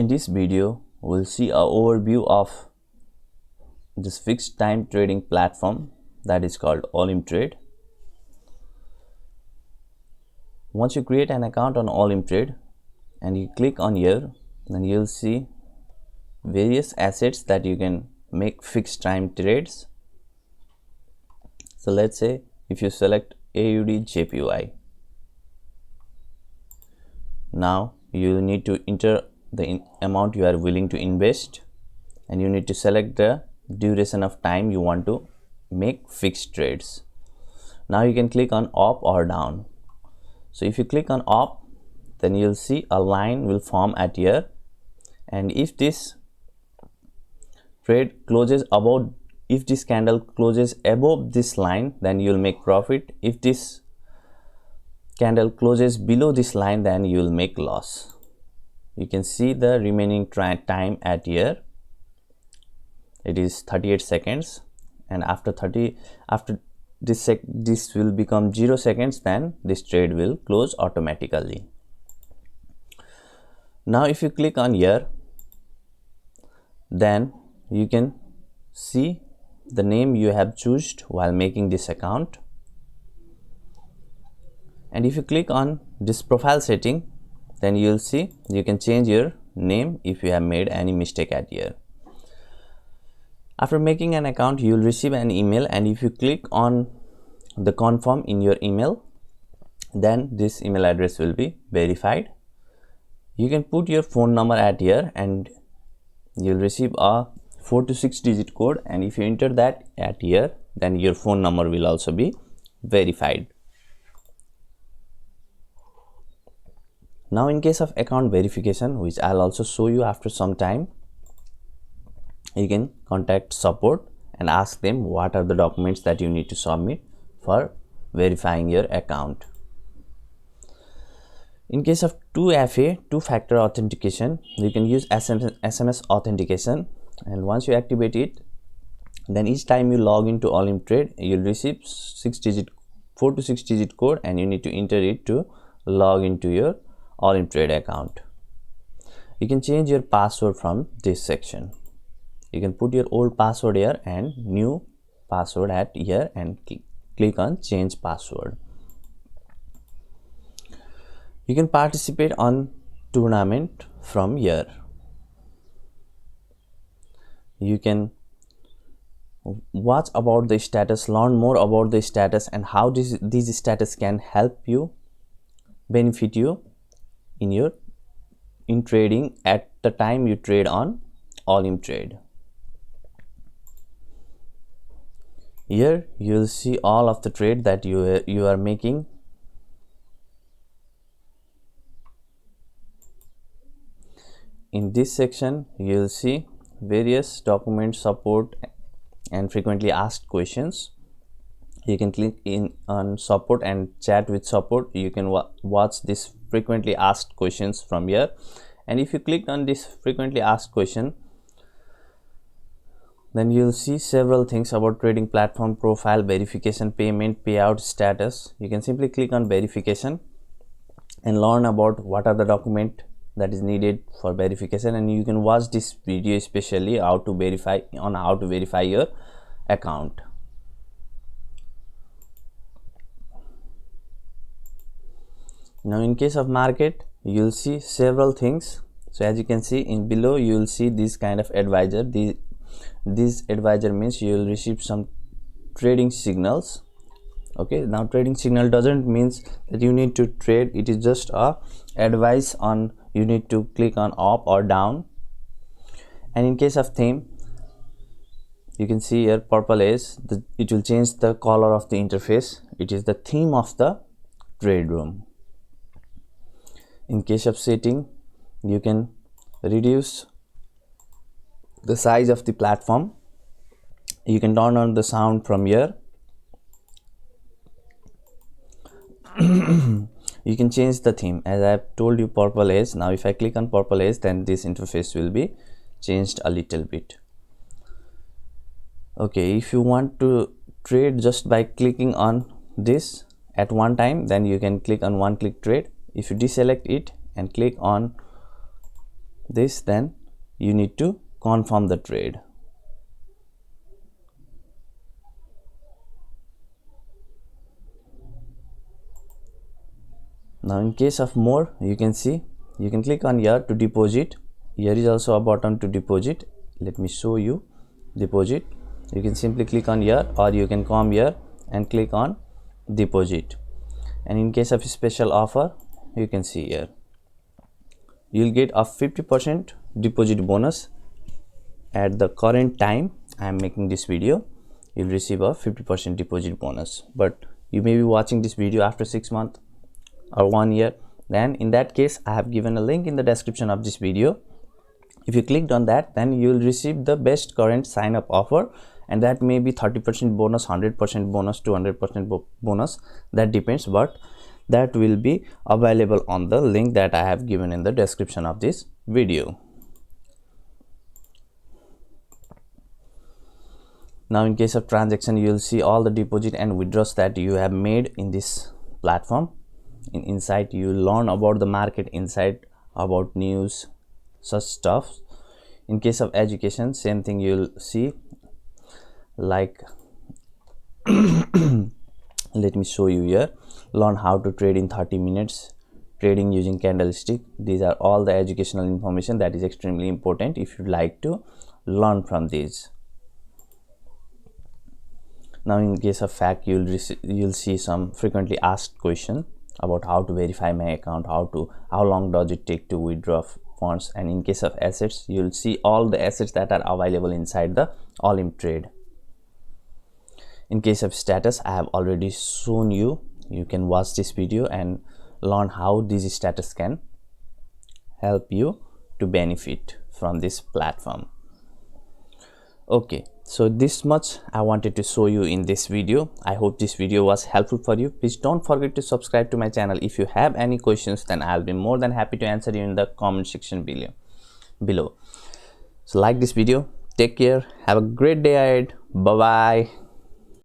In this video, we'll see an overview of this fixed time trading platform that is called AllInTrade. Once you create an account on AllInTrade and you click on here, then you'll see various assets that you can make fixed time trades. So let's say if you select AUD JPY, now you need to enter the amount you are willing to invest, and you need to select the duration of time you want to make fixed trades. Now you can click on up or down. So if you click on up, then you'll see a line will form at here, and if this trade closes above, if this candle closes above this line, then you'll make profit. If this candle closes below this line, then you will make loss. You can see the remaining time at here. It is 38 seconds, and after this will become 0 seconds, then this trade will close automatically. Now if you click on here, then you can see the name you have chosen while making this account. And if you click on this profile setting, then you'll see you can change your name if you have made any mistake at here. After making an account, you will receive an email, and if you click on the confirm in your email, then this email address will be verified. You can put your phone number at here, and you'll receive a 4 to 6 digit code, and if you enter that at here, then your phone number will also be verified. Now in case of account verification, which I'll also show you after some time, you can contact support and ask them what are the documents that you need to submit for verifying your account. In case of 2FA, two-factor authentication, you can use SMS authentication, and once you activate it, then each time you log into AllInTrade, you'll receive 4 to 6 digit code, and you need to enter it to log into your AllInTrade account. You can change your password from this section. You can put your old password here and new password at here, and click on change password. You can participate on tournament from here. You can watch about the status, learn more about the status, and how these status can help you, benefit you in trading at the time you trade on AllInTrade. Here you'll see all of the trade that you are making. In this section, you'll see various document support and frequently asked questions. You can click in on support and chat with support. You can watch this frequently asked questions from here, and if you click on this frequently asked question, then you'll see several things about trading platform, profile, verification, payment, payout, status. You can simply click on verification and learn about what are the documents that is needed for verification, and you can watch this video especially how to verify your account. Now in case of market, you'll see several things. So as you can see in below, you'll see this kind of advisor. This advisor means you will receive some trading signals. Okay, now trading signal doesn't means that you need to trade. It is just a advice on you need to click on up or down. And in case of theme, you can see here purple is it will change the color of the interface. It is the theme of the trade room. In case of setting, you can reduce the size of the platform. You can turn on the sound from here. You can change the theme. As I have told you, purple is. Now if I click on purple is, then this interface will be changed a little bit. Okay, if you want to trade just by clicking on this at one time, then you can click on one click trade. If you deselect it and click on this, then you need to confirm the trade. Now in case of more, you can see you can click on here to deposit. Here is also a button to deposit. Let me show you deposit. You can simply click on here, or you can come here and click on deposit. And in case of special offer, you can see here you'll get a 50% deposit bonus. At the current time I am making this video, you'll receive a 50% deposit bonus, but you may be watching this video after 6 months or 1 year. Then in that case, I have given a link in the description of this video. If you clicked on that, then you will receive the best current sign up offer, and that may be 30% bonus, 100% bonus, 200% bonus, that depends, but that will be available on the link that I have given in the description of this video. Now in case of transaction, you will see all the deposit and withdrawals that you have made in this platform. In Insight, you will learn about the market insight, about news, such stuff. In case of education, same thing, you'll see, like let me show you here. Learn how to trade in 30 minutes, trading using candlestick. These are all the educational information that is extremely important if you'd like to learn from these. Now in case of fact, you'll see some frequently asked question about how to verify my account, how long does it take to withdraw funds. And in case of assets, you'll see all the assets that are available inside the All-in-Trade. In case of status, I have already shown you. You can watch this video and learn how this status can help you to benefit from this platform. Okay, so this much I wanted to show you in this video. I hope this video was helpful for you. Please don't forget to subscribe to my channel. If you have any questions, then I'll be more than happy to answer you in the comment section below. So like this video, take care, have a great day ahead. Bye bye.